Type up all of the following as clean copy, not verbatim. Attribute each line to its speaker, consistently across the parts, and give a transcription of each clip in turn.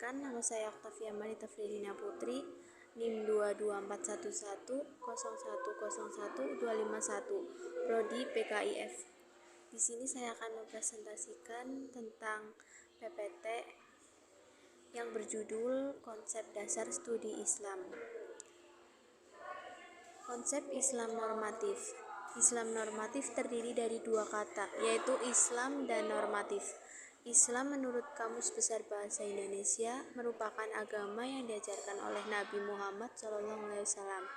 Speaker 1: Perkenalkan, nama saya Oktavia Marita Fridina Putri, NIM 2241101010251, Prodi PKIF. Di sini saya akan mempresentasikan tentang PPT yang berjudul Konsep Dasar Studi Islam. Konsep Islam normatif. Islam normatif terdiri dari dua kata, yaitu Islam dan normatif. Islam menurut Kamus Besar Bahasa Indonesia merupakan agama yang diajarkan oleh Nabi Muhammad SAW,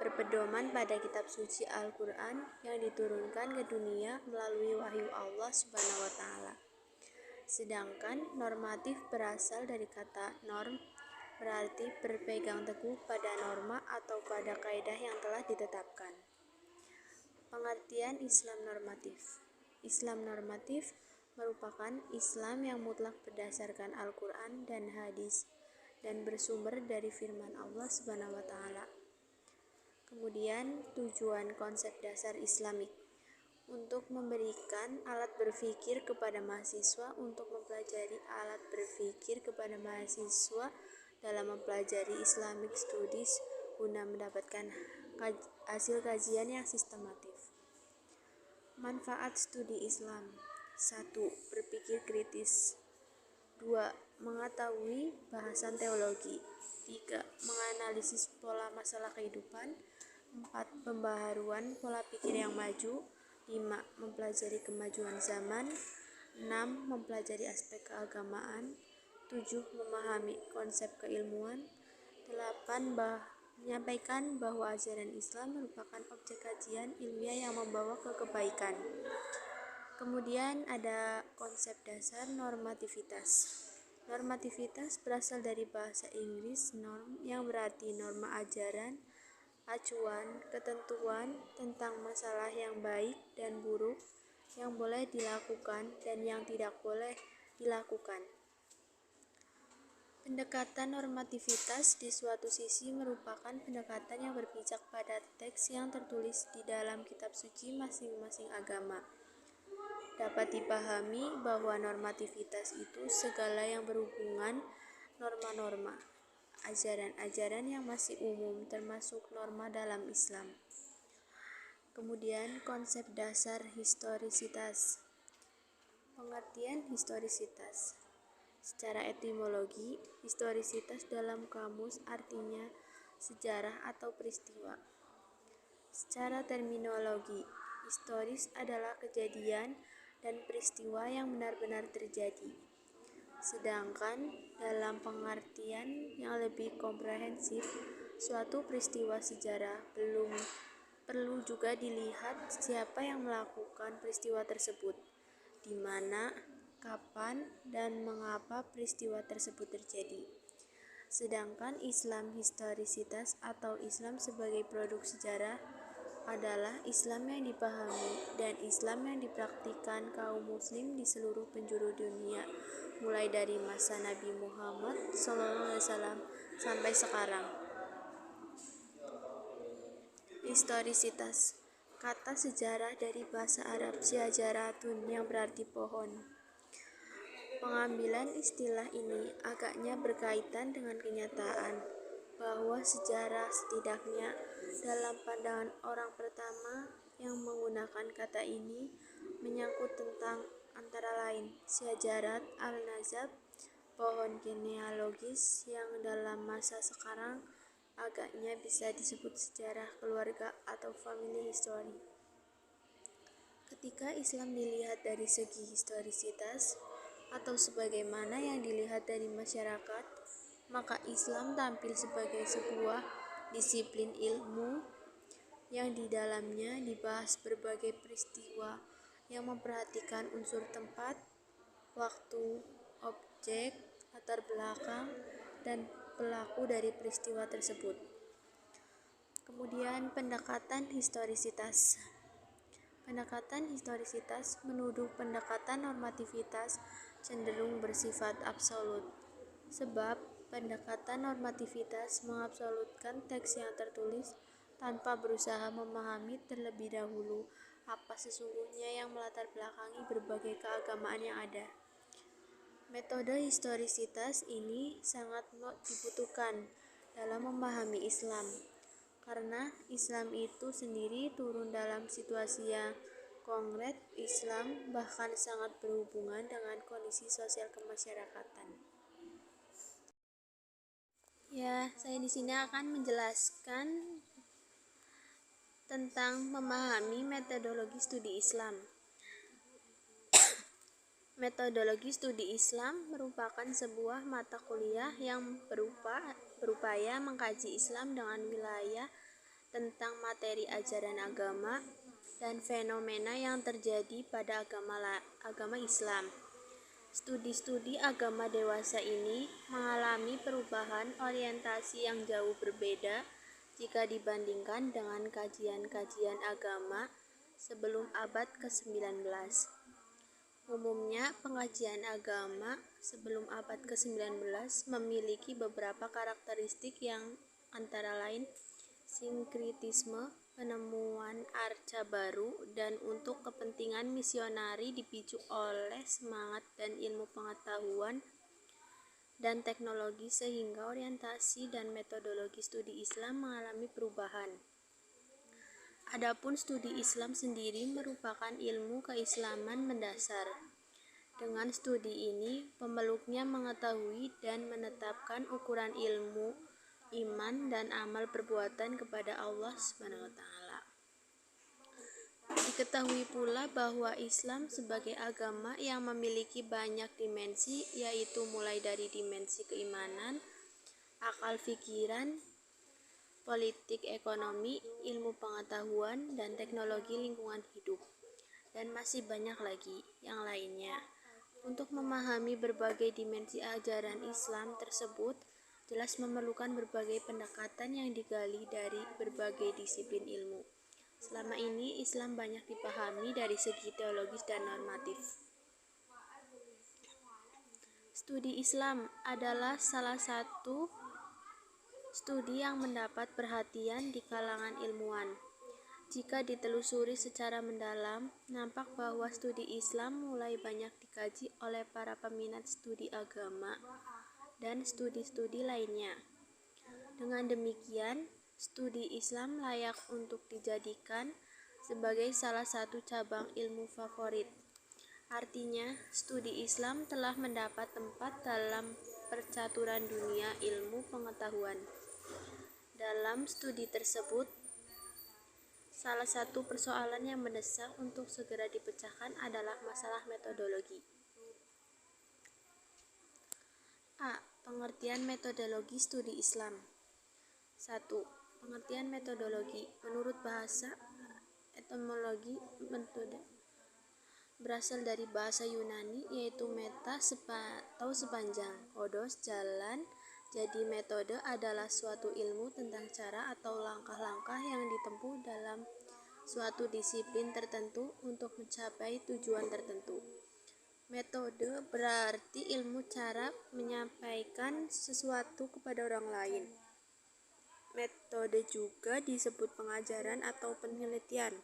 Speaker 1: berpedoman pada kitab suci Al-Quran yang diturunkan ke dunia melalui wahyu Allah SWT. Sedangkan normatif berasal dari kata norm, berarti berpegang teguh pada norma atau pada kaidah yang telah ditetapkan. Pengertian Islam normatif. Islam normatif merupakan Islam yang mutlak berdasarkan Al-Quran dan hadis dan bersumber dari firman Allah SWT. Kemudian tujuan konsep dasar Islamik untuk memberikan alat berpikir kepada mahasiswa untuk mempelajari alat berpikir kepada mahasiswa dalam mempelajari Islamic Studies guna mendapatkan hasil kajian yang sistematif. Manfaat studi Islam. 1. Berpikir kritis. 2. Mengetahui bahasan teologi. 3. Menganalisis pola masalah kehidupan. 4. Pembaharuan pola pikir yang maju. 5. Mempelajari kemajuan zaman. 6. Mempelajari aspek keagamaan. 7. Memahami konsep keilmuan. 8. Menyampaikan bahwa ajaran Islam merupakan objek kajian ilmiah yang membawa ke kebaikan. Kemudian ada konsep dasar normativitas. Normativitas berasal dari bahasa Inggris norm yang berarti norma ajaran, acuan, ketentuan tentang masalah yang baik dan buruk yang boleh dilakukan dan yang tidak boleh dilakukan. Pendekatan normativitas di suatu sisi merupakan pendekatan yang berpijak pada teks yang tertulis di dalam kitab suci masing-masing agama. Dapat dipahami bahwa normativitas itu segala yang berhubungan norma-norma, ajaran-ajaran yang masih umum termasuk norma dalam Islam. Kemudian konsep dasar historisitas. Pengertian historisitas. Secara etimologi, historisitas dalam kamus artinya sejarah atau peristiwa. Secara terminologi, historis adalah kejadian dan peristiwa yang benar-benar terjadi. Sedangkan dalam pengertian yang lebih komprehensif, suatu peristiwa sejarah belum perlu juga dilihat siapa yang melakukan peristiwa tersebut, di mana, kapan, dan mengapa peristiwa tersebut terjadi. Sedangkan Islam historisitas atau Islam sebagai produk sejarah adalah Islam yang dipahami dan Islam yang dipraktikkan kaum muslim di seluruh penjuru dunia, mulai dari masa Nabi Muhammad SAW sampai sekarang. Historisitas. Kata sejarah dari bahasa Arab syajaratun yang berarti pohon. Pengambilan istilah ini agaknya berkaitan dengan kenyataan bahwa sejarah setidaknya dalam pandangan orang pertama yang menggunakan kata ini menyangkut tentang antara lain syajarat al-nazab, pohon genealogis yang dalam masa sekarang agaknya bisa disebut sejarah keluarga atau family history. Ketika Islam dilihat dari segi historisitas atau sebagaimana yang dilihat dari masyarakat, maka Islam tampil sebagai sebuah disiplin ilmu yang di dalamnya dibahas berbagai peristiwa yang memperhatikan unsur tempat, waktu, objek, latar belakang, dan pelaku dari peristiwa tersebut. Kemudian pendekatan historisitas. Pendekatan historisitas menuduh pendekatan normativitas cenderung bersifat absolut, sebab pendekatan normativitas mengabsolutkan teks yang tertulis tanpa berusaha memahami terlebih dahulu apa sesungguhnya yang melatar belakangi berbagai keagamaan yang ada. Metode historisitas ini sangat dibutuhkan dalam memahami Islam, karena Islam itu sendiri turun dalam situasi yang konkret. Islam bahkan sangat berhubungan dengan kondisi sosial kemasyarakatan. Ya, saya di sini akan menjelaskan tentang memahami metodologi studi Islam. Metodologi studi Islam merupakan sebuah mata kuliah yang berupaya mengkaji Islam dengan wilayah tentang materi ajaran agama dan fenomena yang terjadi pada agama Islam. Studi-studi agama dewasa ini mengalami perubahan orientasi yang jauh berbeda jika dibandingkan dengan kajian-kajian agama sebelum abad ke-19. Umumnya, pengajian agama sebelum abad ke-19 memiliki beberapa karakteristik yang antara lain sinkritisme, penemuan arca baru, dan untuk kepentingan misionari dipicu oleh semangat dan ilmu pengetahuan dan teknologi sehingga orientasi dan metodologi studi Islam mengalami perubahan. Adapun studi Islam sendiri merupakan ilmu keislaman mendasar. Dengan studi ini, pemeluknya mengetahui dan menetapkan ukuran ilmu, iman, dan amal perbuatan kepada Allah SWT. Diketahui pula bahwa Islam sebagai agama yang memiliki banyak dimensi, yaitu mulai dari dimensi keimanan, akal pikiran, politik ekonomi, ilmu pengetahuan, dan teknologi lingkungan hidup, dan masih banyak lagi yang lainnya. Untuk memahami berbagai dimensi ajaran Islam tersebut, jelas memerlukan berbagai pendekatan yang digali dari berbagai disiplin ilmu. Selama ini, Islam banyak dipahami dari segi teologis dan normatif. Studi Islam adalah salah satu studi yang mendapat perhatian di kalangan ilmuwan. Jika ditelusuri secara mendalam, nampak bahwa studi Islam mulai banyak dikaji oleh para peminat studi agama dan studi-studi lainnya. Dengan demikian, studi Islam layak untuk dijadikan sebagai salah satu cabang ilmu favorit. Artinya, studi Islam telah mendapat tempat dalam percaturan dunia ilmu pengetahuan. Dalam studi tersebut, salah satu persoalan yang mendesak untuk segera dipecahkan adalah masalah metodologi. A. Pengertian metodologi studi Islam. 1. Pengertian metodologi. Menurut bahasa etimologi, metode berasal dari bahasa Yunani, yaitu meta atau sepanjang, odos jalan. Jadi metode adalah suatu ilmu tentang cara atau langkah-langkah yang ditempuh dalam suatu disiplin tertentu untuk mencapai tujuan tertentu. Metode berarti ilmu cara menyampaikan sesuatu kepada orang lain. Metode juga disebut pengajaran atau penelitian.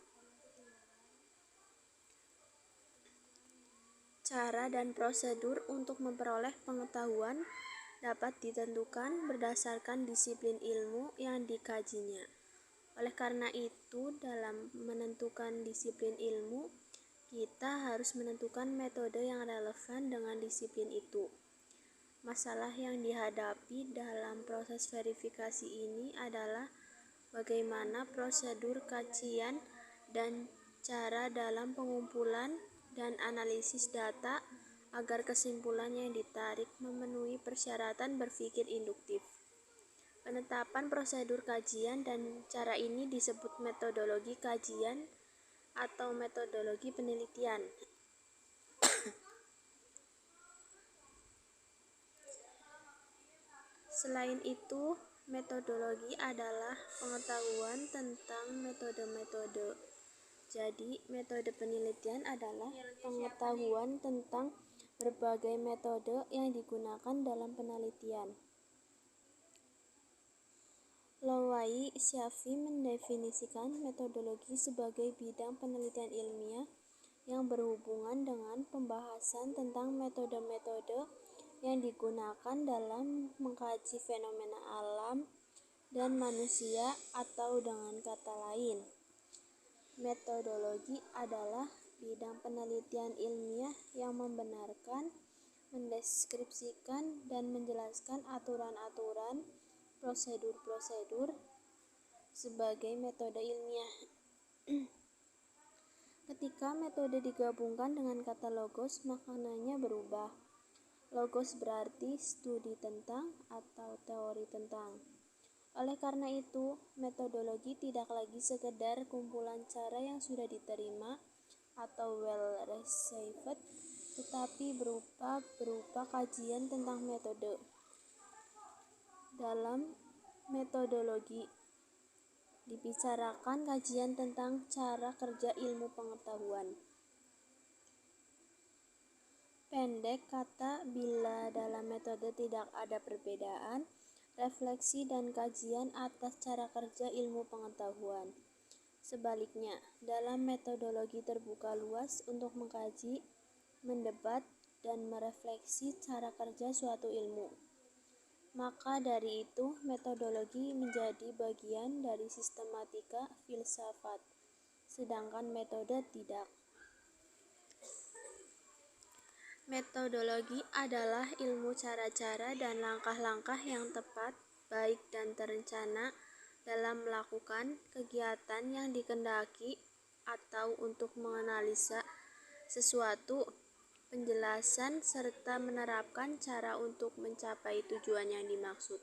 Speaker 1: Cara dan prosedur untuk memperoleh pengetahuan dapat ditentukan berdasarkan disiplin ilmu yang dikajinya. Oleh karena itu, dalam menentukan disiplin ilmu, kita harus menentukan metode yang relevan dengan disiplin itu. Masalah yang dihadapi dalam proses verifikasi ini adalah bagaimana prosedur kajian dan cara dalam pengumpulan dan analisis data agar kesimpulan yang ditarik memenuhi persyaratan berpikir induktif. Penetapan prosedur kajian dan cara ini disebut metodologi kajian atau metodologi penelitian. Selain itu, metodologi adalah pengetahuan tentang metode-metode. Jadi, metode penelitian adalah pengetahuan tentang berbagai metode yang digunakan dalam penelitian. Lowai Syafi mendefinisikan metodologi sebagai bidang penelitian ilmiah yang berhubungan dengan pembahasan tentang metode-metode yang digunakan dalam mengkaji fenomena alam dan manusia, atau dengan kata lain, metodologi adalah bidang penelitian ilmiah yang membenarkan, mendeskripsikan, dan menjelaskan aturan-aturan, prosedur-prosedur sebagai metode ilmiah. Ketika metode digabungkan dengan kata logos, maknanya berubah. Logos berarti studi tentang atau teori tentang. Oleh karena itu, metodologi tidak lagi sekedar kumpulan cara yang sudah diterima atau well received, tetapi berupa kajian tentang metode. Dalam metodologi dibicarakan kajian tentang cara kerja ilmu pengetahuan. Pendek kata, bila dalam metode tidak ada perbedaan, refleksi dan kajian atas cara kerja ilmu pengetahuan. Sebaliknya, dalam metodologi terbuka luas untuk mengkaji, mendebat, dan merefleksi cara kerja suatu ilmu. Maka dari itu, metodologi menjadi bagian dari sistematika filsafat, sedangkan metode tidak. Metodologi adalah ilmu cara-cara dan langkah-langkah yang tepat, baik dan terencana dalam melakukan kegiatan yang dikehendaki atau untuk menganalisa sesuatu, penjelasan, serta menerapkan cara untuk mencapai tujuan yang dimaksud.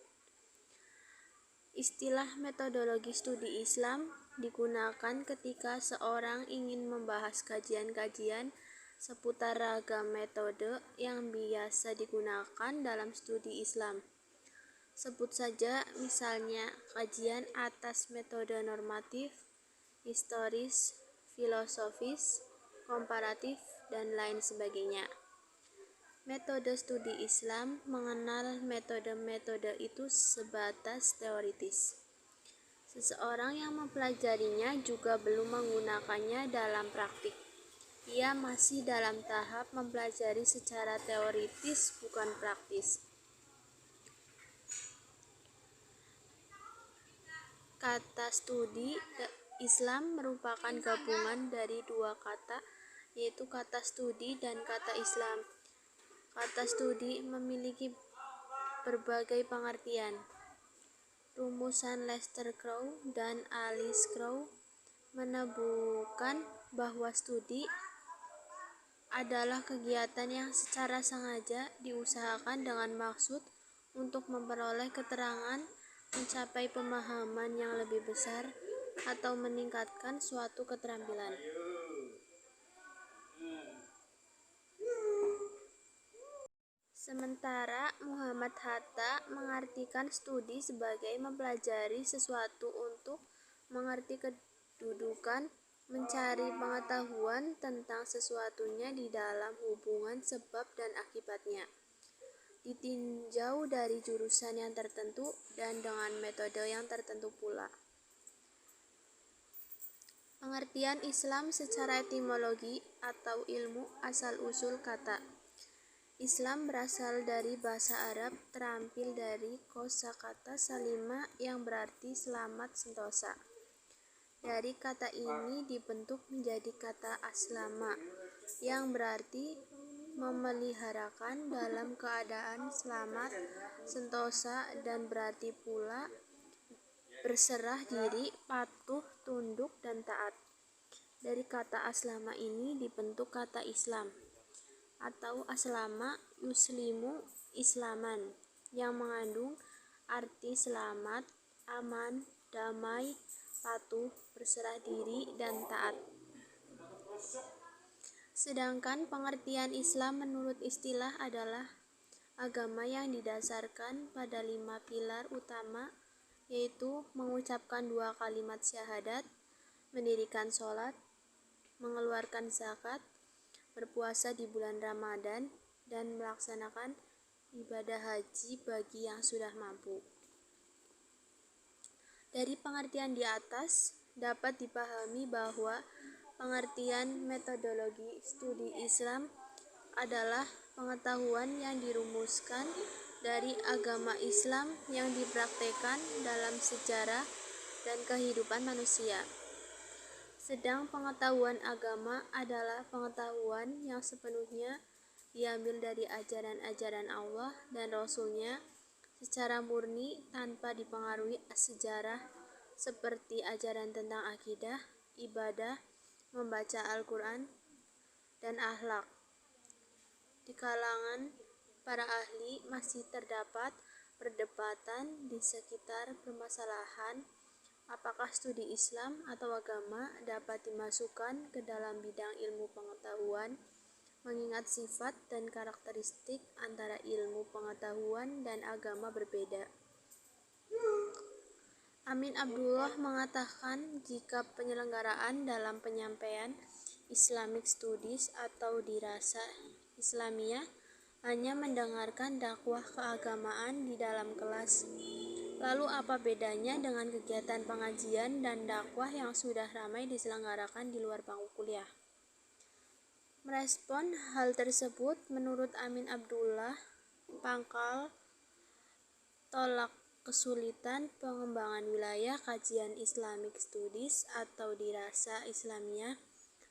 Speaker 1: Istilah metodologi studi Islam digunakan ketika seorang ingin membahas kajian-kajian seputar ragam metode yang biasa digunakan dalam studi Islam. Sebut saja misalnya kajian atas metode normatif, historis, filosofis, komparatif, dan lain sebagainya. Metode studi Islam mengenal metode-metode itu sebatas teoritis. Seseorang yang mempelajarinya juga belum menggunakannya dalam praktik. Ia masih dalam tahap mempelajari secara teoritis, bukan praktis. Kata studi Islam merupakan gabungan dari dua kata, yaitu kata studi dan kata Islam. Kata studi memiliki berbagai pengertian. Rumusan Lester Crow dan Alice Crow menemukan bahwa studi adalah kegiatan yang secara sengaja diusahakan dengan maksud untuk memperoleh keterangan, mencapai pemahaman yang lebih besar, atau meningkatkan suatu keterampilan. Sementara Muhammad Hatta mengartikan studi sebagai mempelajari sesuatu untuk mengerti kedudukan, mencari pengetahuan tentang sesuatunya di dalam hubungan sebab dan akibatnya, ditinjau dari jurusan yang tertentu dan dengan metode yang tertentu pula. Pengertian Islam secara etimologi atau ilmu asal-usul kata Islam berasal dari bahasa Arab, terambil dari kosakata salima yang berarti selamat sentosa. Dari kata ini dibentuk menjadi kata aslama yang berarti memeliharakan dalam keadaan selamat, sentosa, dan berarti pula berserah diri, patuh, tunduk, dan taat. Dari kata aslama ini dibentuk kata Islam atau aslama yuslimu islaman yang mengandung arti selamat, aman, damai, patuh, berserah diri, dan taat. Sedangkan pengertian Islam menurut istilah adalah agama yang didasarkan pada 5 pilar utama, yaitu mengucapkan 2 kalimat syahadat, mendirikan sholat, mengeluarkan zakat, berpuasa di bulan Ramadan, dan melaksanakan ibadah haji bagi yang sudah mampu. Dari pengertian di atas dapat dipahami bahwa pengertian metodologi studi Islam adalah pengetahuan yang dirumuskan dari agama Islam yang dipraktekkan dalam sejarah dan kehidupan manusia. Sedang pengetahuan agama adalah pengetahuan yang sepenuhnya diambil dari ajaran-ajaran Allah dan Rasul-Nya secara murni tanpa dipengaruhi sejarah seperti ajaran tentang akidah, ibadah, membaca Al-Quran, dan akhlak. Di kalangan para ahli masih terdapat perdebatan di sekitar permasalahan apakah studi Islam atau agama dapat dimasukkan ke dalam bidang ilmu pengetahuan, mengingat sifat dan karakteristik antara ilmu pengetahuan dan agama berbeda. Amin Abdullah mengatakan jika penyelenggaraan dalam penyampaian Islamic Studies atau dirasa Islamiyah hanya mendengarkan dakwah keagamaan di dalam kelas. Lalu apa bedanya dengan kegiatan pengajian dan dakwah yang sudah ramai diselenggarakan di luar bangku kuliah? Merespon hal tersebut, menurut Amin Abdullah, pangkal tolak kesulitan pengembangan wilayah kajian Islamic Studies atau dirasa Islamiyah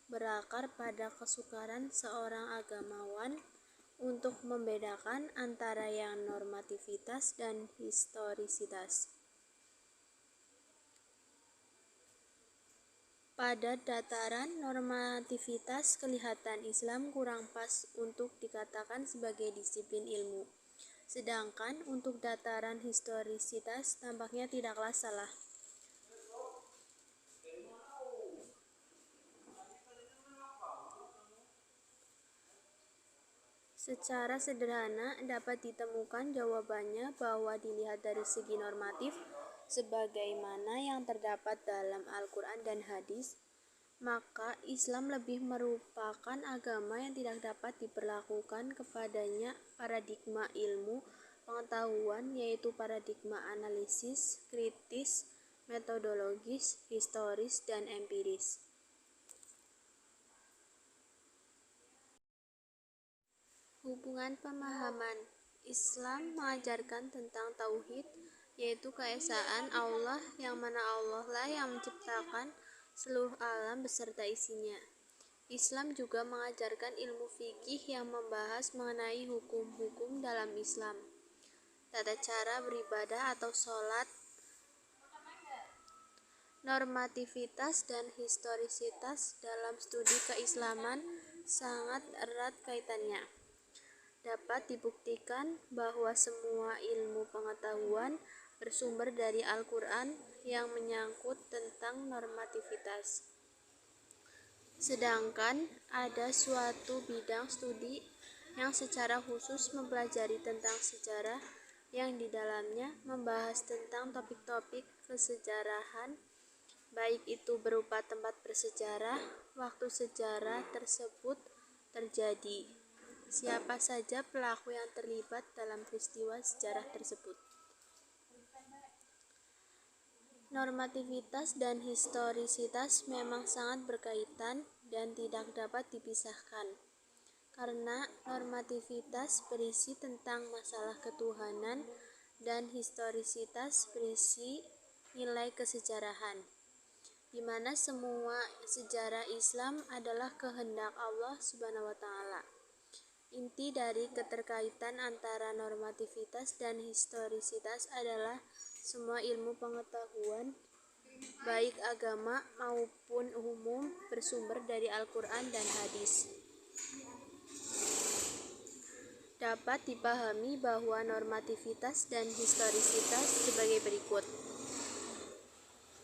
Speaker 1: berakar pada kesukaran seorang agamawan untuk membedakan antara yang normativitas dan historisitas. Pada dataran normativitas, kelihatan Islam kurang pas untuk dikatakan sebagai disiplin ilmu. Sedangkan untuk dataran historisitas tampaknya tidaklah salah. Secara sederhana dapat ditemukan jawabannya bahwa dilihat dari segi normatif, sebagaimana yang terdapat dalam Al-Quran dan hadis, maka Islam lebih merupakan agama yang tidak dapat diperlakukan kepadanya paradigma ilmu pengetahuan, yaitu paradigma analisis, kritis, metodologis, historis, dan empiris. Hubungan pemahaman Islam mengajarkan tentang tauhid, yaitu keesaan Allah, yang mana Allah lah yang menciptakan seluruh alam beserta isinya. Islam juga mengajarkan ilmu fikih yang membahas mengenai hukum-hukum dalam Islam, tata cara beribadah atau sholat. Normativitas dan historisitas dalam studi keislaman sangat erat kaitannya. Dapat dibuktikan bahwa semua ilmu pengetahuan bersumber dari Al-Quran yang menyangkut tentang normativitas. Sedangkan ada suatu bidang studi yang secara khusus mempelajari tentang sejarah, yang di dalamnya membahas tentang topik-topik kesejarahan, baik itu berupa tempat bersejarah, waktu sejarah tersebut terjadi, siapa saja pelaku yang terlibat dalam peristiwa sejarah tersebut. Normativitas dan historisitas memang sangat berkaitan dan tidak dapat dipisahkan, karena normativitas berisi tentang masalah ketuhanan dan historisitas berisi nilai kesejarahan, di mana semua sejarah Islam adalah kehendak Allah Subhanahu wa Ta'ala. Inti dari keterkaitan antara normativitas dan historisitas adalah semua ilmu pengetahuan, baik agama maupun umum, bersumber dari Al-Quran dan hadis. Dapat dipahami bahwa normativitas dan historisitas sebagai berikut.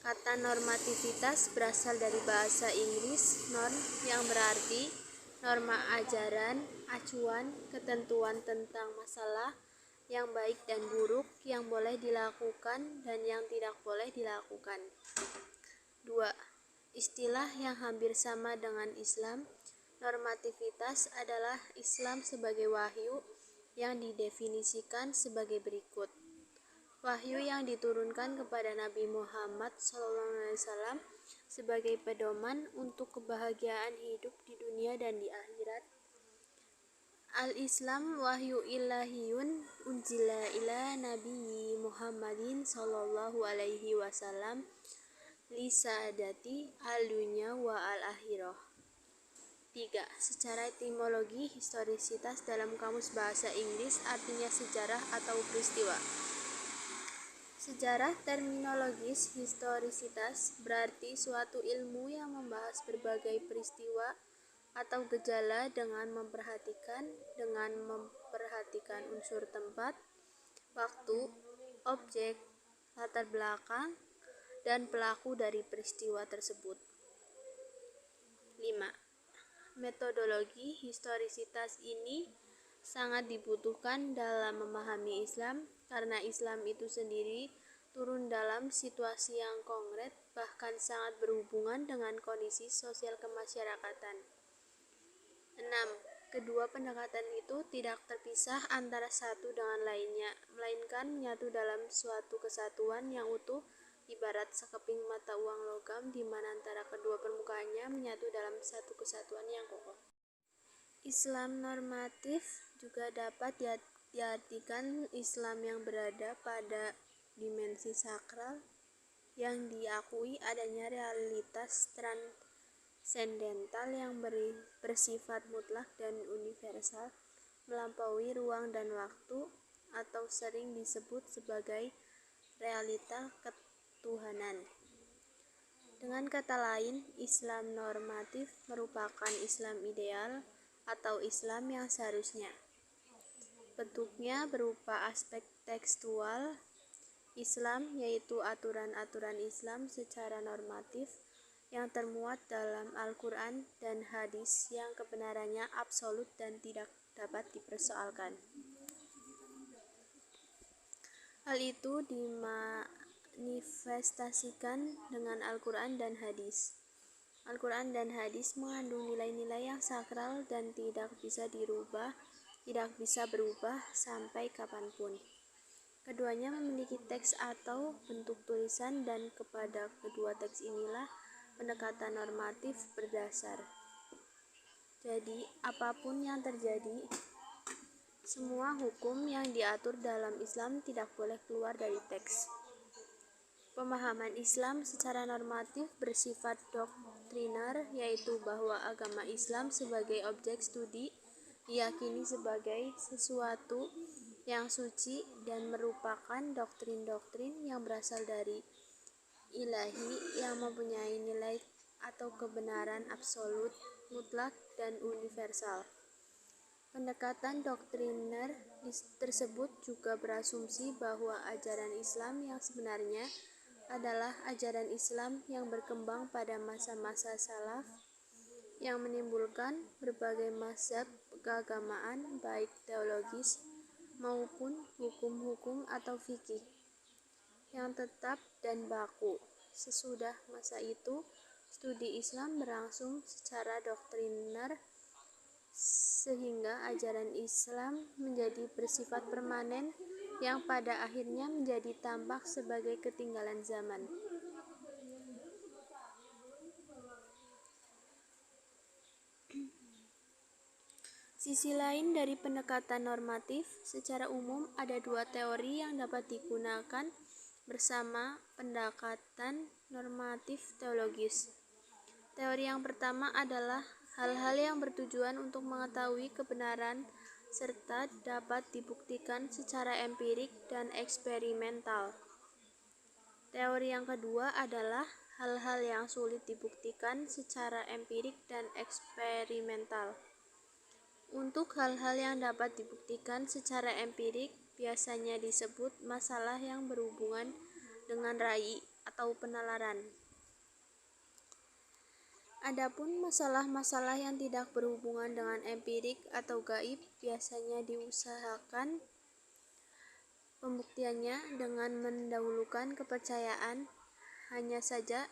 Speaker 1: Kata normativitas berasal dari bahasa Inggris norm, yang berarti norma ajaran, acuan, ketentuan tentang masalah yang baik dan buruk, yang boleh dilakukan dan yang tidak boleh dilakukan. 2. Istilah yang hampir sama dengan Islam. Normativitas adalah Islam sebagai wahyu yang didefinisikan sebagai berikut. Wahyu yang diturunkan kepada Nabi Muhammad SAW sebagai pedoman untuk kebahagiaan hidup di dunia dan di akhirat. Al-Islam wahyu ilahiyun unzila ila Nabi Muhammadin sallallahu alaihi wasallam lisadati al-dunya wa al-akhirah. 3. Secara etimologi, historisitas dalam kamus bahasa Inggris artinya sejarah atau peristiwa. Sejarah terminologis historisitas berarti suatu ilmu yang membahas berbagai peristiwa atau gejala dengan memperhatikan unsur tempat, waktu, objek, latar belakang, dan pelaku dari peristiwa tersebut. 5. Metodologi historisitas ini sangat dibutuhkan dalam memahami Islam karena Islam itu sendiri turun dalam situasi yang konkret bahkan sangat berhubungan dengan kondisi sosial kemasyarakatan. 6. Kedua pendekatan itu tidak terpisah antara satu dengan lainnya, melainkan menyatu dalam suatu kesatuan yang utuh, ibarat sekeping mata uang logam di mana antara kedua permukaannya menyatu dalam satu kesatuan yang kokoh. Islam normatif juga dapat diartikan Islam yang berada pada dimensi sakral yang diakui adanya realitas transendental yang bersifat mutlak dan universal melampaui ruang dan waktu atau sering disebut sebagai realita ketuhanan. Dengan kata lain, Islam normatif merupakan Islam ideal atau Islam yang seharusnya. Bentuknya berupa aspek tekstual Islam, yaitu aturan-aturan Islam secara normatif yang termuat dalam Al-Quran dan hadis yang kebenarannya absolut dan tidak dapat dipersoalkan. Hal itu dimanifestasikan dengan Al-Quran dan hadis. Al-Quran dan hadis mengandung nilai-nilai yang sakral dan tidak bisa berubah sampai kapanpun. Keduanya memiliki teks atau bentuk tulisan dan kepada kedua teks inilah pendekatan normatif berdasar. Jadi, apapun yang terjadi, semua hukum yang diatur dalam Islam tidak boleh keluar dari teks. Pemahaman Islam secara normatif bersifat doktriner, yaitu bahwa agama Islam sebagai objek studi diyakini sebagai sesuatu yang suci dan merupakan doktrin-doktrin yang berasal dari ilahi yang mempunyai nilai atau kebenaran absolut, mutlak, dan universal. Pendekatan doktriner tersebut juga berasumsi bahwa ajaran Islam yang sebenarnya adalah ajaran Islam yang berkembang pada masa-masa salaf yang menimbulkan berbagai mazhab keagamaan baik teologis maupun hukum-hukum atau fikih yang tetap dan baku. Sesudah masa itu, studi Islam berlangsung secara doktriner sehingga ajaran Islam menjadi bersifat permanen yang pada akhirnya menjadi tampak sebagai ketinggalan zaman. Sisi lain dari pendekatan normatif, secara umum ada dua teori yang dapat digunakan bersama pendekatan normatif teologis. Teori yang pertama adalah hal-hal yang bertujuan untuk mengetahui kebenaran serta dapat dibuktikan secara empirik dan eksperimental. Teori yang kedua adalah hal-hal yang sulit dibuktikan secara empirik dan eksperimental. Untuk hal-hal yang dapat dibuktikan secara empirik biasanya disebut masalah yang berhubungan dengan rai atau penalaran. Adapun masalah-masalah yang tidak berhubungan dengan empirik atau gaib biasanya diusahakan pembuktiannya dengan mendahulukan kepercayaan. Hanya saja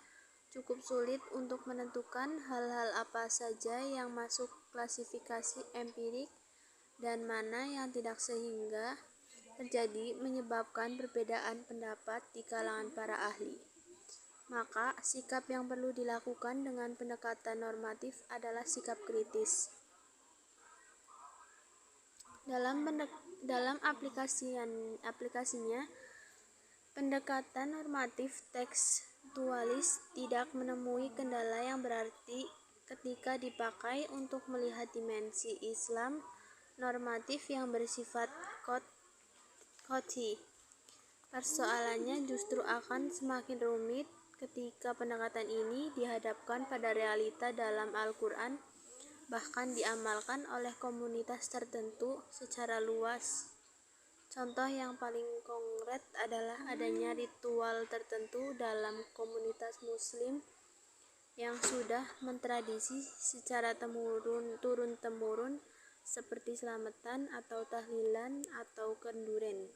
Speaker 1: cukup sulit untuk menentukan hal-hal apa saja yang masuk klasifikasi empirik dan mana yang tidak sehingga terjadi menyebabkan perbedaan pendapat di kalangan para ahli. Maka, sikap yang perlu dilakukan dengan pendekatan normatif adalah sikap kritis. Dalam aplikasinya, pendekatan normatif tekstualis tidak menemui kendala yang berarti ketika dipakai untuk melihat dimensi Islam normatif yang bersifat qot'i. Persoalannya justru akan semakin rumit ketika pendekatan ini dihadapkan pada realita dalam Al-Quran, bahkan diamalkan oleh komunitas tertentu secara luas. Contoh yang paling konkret adalah adanya ritual tertentu dalam komunitas Muslim yang sudah mentradisi secara turun-temurun seperti selamatan atau tahlilan atau kenduren.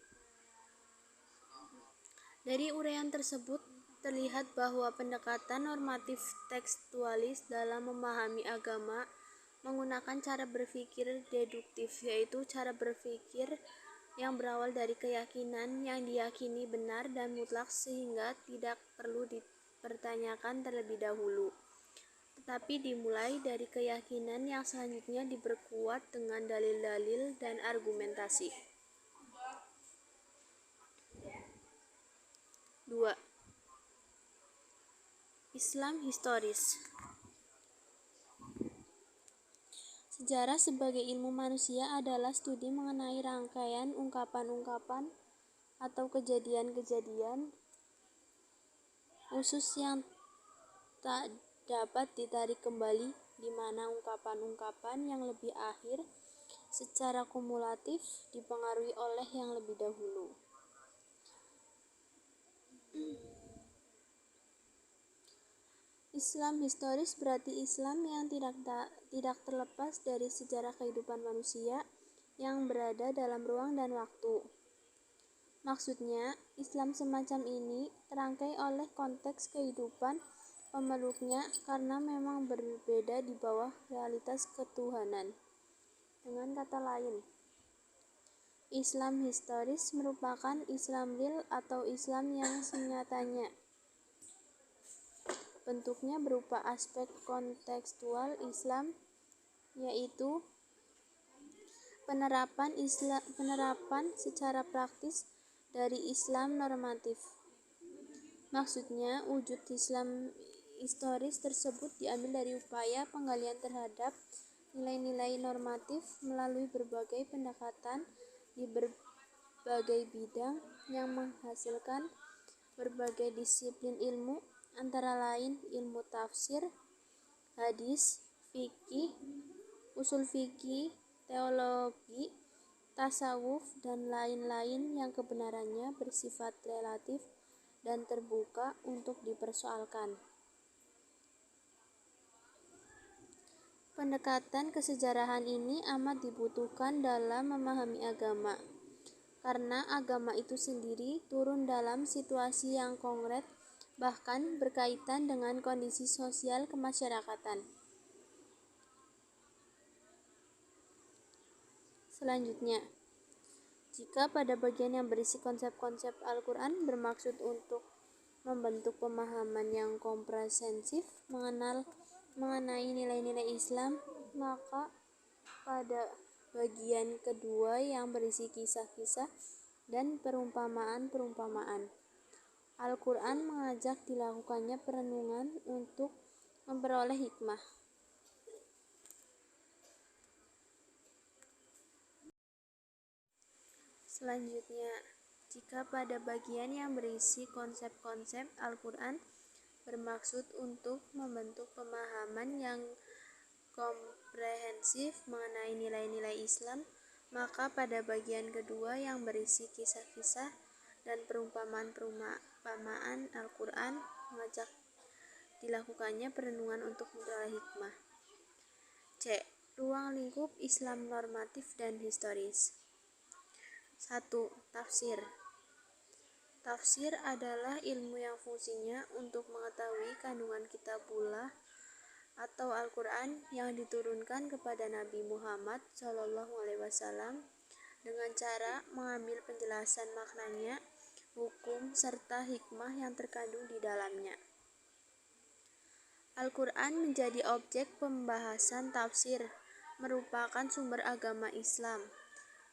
Speaker 1: Dari uraian tersebut terlihat bahwa pendekatan normatif tekstualis dalam memahami agama menggunakan cara berpikir deduktif, yaitu cara berpikir yang berawal dari keyakinan yang diyakini benar dan mutlak sehingga tidak perlu dipertanyakan terlebih dahulu, tetapi dimulai dari keyakinan yang selanjutnya diperkuat dengan dalil-dalil dan argumentasi. 2. Islam historis. Sejarah sebagai ilmu manusia adalah studi mengenai rangkaian ungkapan-ungkapan atau kejadian-kejadian khusus yang tak dapat ditarik kembali, di mana ungkapan-ungkapan yang lebih akhir secara kumulatif dipengaruhi oleh yang lebih dahulu. Islam historis berarti Islam yang tidak terlepas dari sejarah kehidupan manusia yang berada dalam ruang dan waktu. Maksudnya, Islam semacam ini terangkai oleh konteks kehidupan pemeluknya karena memang berbeda di bawah realitas ketuhanan. Dengan kata lain, Islam historis merupakan Islam real atau Islam yang senyatanya. Bentuknya berupa aspek kontekstual Islam, yaitu penerapan secara praktis dari Islam normatif. Maksudnya, wujud Islam historis tersebut diambil dari upaya penggalian terhadap nilai-nilai normatif melalui berbagai pendekatan di berbagai bidang yang menghasilkan berbagai disiplin ilmu, antara lain ilmu tafsir, hadis, fikih, usul fikih, teologi, tasawuf, dan lain-lain yang kebenarannya bersifat relatif dan terbuka untuk dipersoalkan. Pendekatan kesejarahan ini amat dibutuhkan dalam memahami agama, karena agama itu sendiri turun dalam situasi yang konkret, bahkan berkaitan dengan kondisi sosial kemasyarakatan. Selanjutnya, jika pada bagian yang berisi konsep-konsep Al-Quran bermaksud untuk membentuk pemahaman yang komprehensif mengenai nilai-nilai Islam, maka pada bagian kedua yang berisi kisah-kisah dan perumpamaan-perumpamaan, Al-Quran mengajak dilakukannya perenungan untuk memperoleh hikmah. Selanjutnya, jika pada bagian yang berisi konsep-konsep Al-Quran bermaksud untuk membentuk pemahaman yang komprehensif mengenai nilai-nilai Islam, maka pada bagian kedua yang berisi kisah-kisah dan perumpamaan Al-Quran mengajak dilakukannya perenungan untuk memperoleh hikmah. C. Ruang lingkup Islam normatif dan historis. 1. Tafsir. Tafsir adalah ilmu yang fungsinya untuk mengetahui kandungan kitabullah atau Al-Quran yang diturunkan kepada Nabi Muhammad SAW dengan cara mengambil penjelasan maknanya, hukum, serta hikmah yang terkandung di dalamnya. Al-Quran menjadi objek pembahasan tafsir, merupakan sumber agama Islam.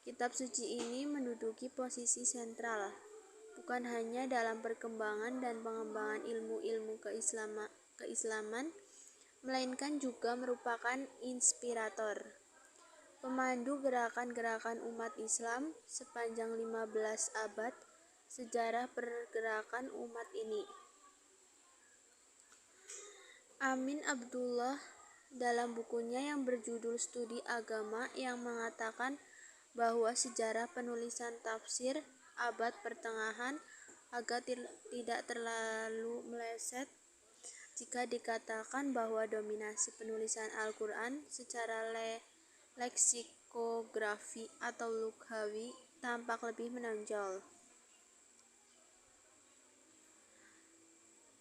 Speaker 1: Kitab suci ini menduduki posisi sentral, bukan hanya dalam perkembangan dan pengembangan ilmu-ilmu keislaman, melainkan juga merupakan inspirator, pemandu gerakan-gerakan umat Islam sepanjang 15 abad sejarah pergerakan umat ini. Amin Abdullah dalam bukunya yang berjudul Studi Agama yang mengatakan bahwa sejarah penulisan tafsir abad pertengahan agar tidak terlalu meleset jika dikatakan bahwa dominasi penulisan Al-Quran secara leksikografi atau lughawi tampak lebih menonjol.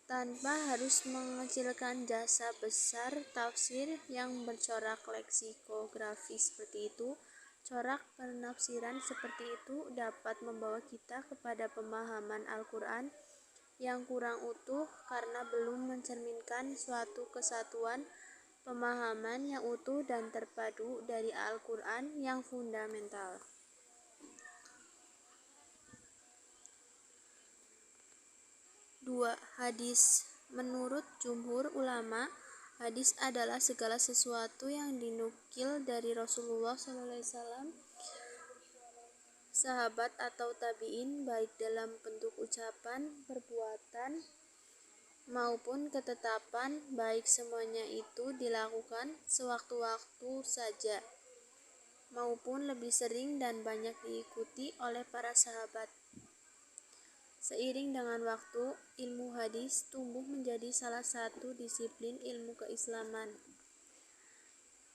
Speaker 1: Tanpa harus mengecilkan jasa besar tafsir yang bercorak leksikografi seperti itu, corak penafsiran seperti itu dapat membawa kita kepada pemahaman Al-Quran yang kurang utuh karena belum mencerminkan suatu kesatuan pemahaman yang utuh dan terpadu dari Al-Quran yang fundamental. 2. Hadis. Menurut jumhur ulama, hadis adalah segala sesuatu yang dinukil dari Rasulullah SAW, sahabat atau tabi'in, baik dalam bentuk ucapan, perbuatan, maupun ketetapan, baik semuanya itu dilakukan sewaktu-waktu saja, maupun lebih sering dan banyak diikuti oleh para sahabat. Seiring dengan waktu, ilmu hadis tumbuh menjadi salah satu disiplin ilmu keislaman.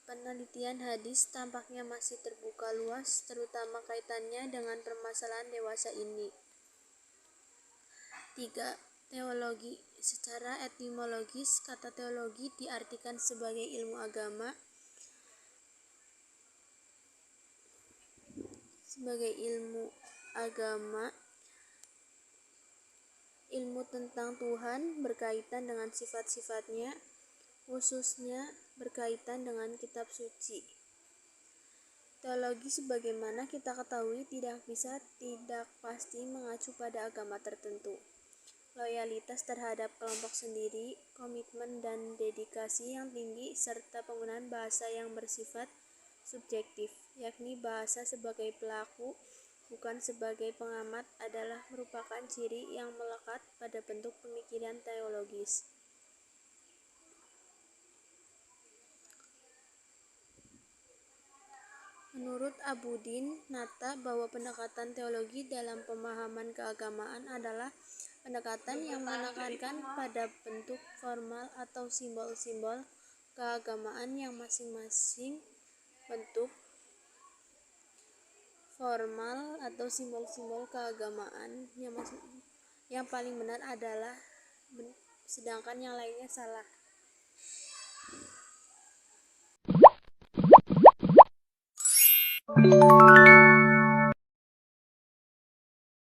Speaker 1: Penelitian hadis tampaknya masih terbuka luas, terutama kaitannya dengan permasalahan dewasa ini. 3. Teologi. Secara etimologis, kata teologi diartikan sebagai ilmu agama, ilmu tentang Tuhan berkaitan dengan sifat-sifatnya, khususnya berkaitan dengan kitab suci. Teologi sebagaimana kita ketahui tidak pasti mengacu pada agama tertentu. Loyalitas terhadap kelompok sendiri, komitmen dan dedikasi yang tinggi, serta penggunaan bahasa yang bersifat subjektif, yakni bahasa sebagai pelaku bukan sebagai pengamat, adalah merupakan ciri yang melekat pada bentuk pemikiran teologis. Menurut Abudin Nata bahwa pendekatan teologi dalam pemahaman keagamaan adalah pendekatan yang menekankan pada bentuk formal atau simbol-simbol keagamaan yang masing-masing bentuk formal atau simbol-simbol keagamaan yang paling benar adalah sedangkan yang lainnya salah.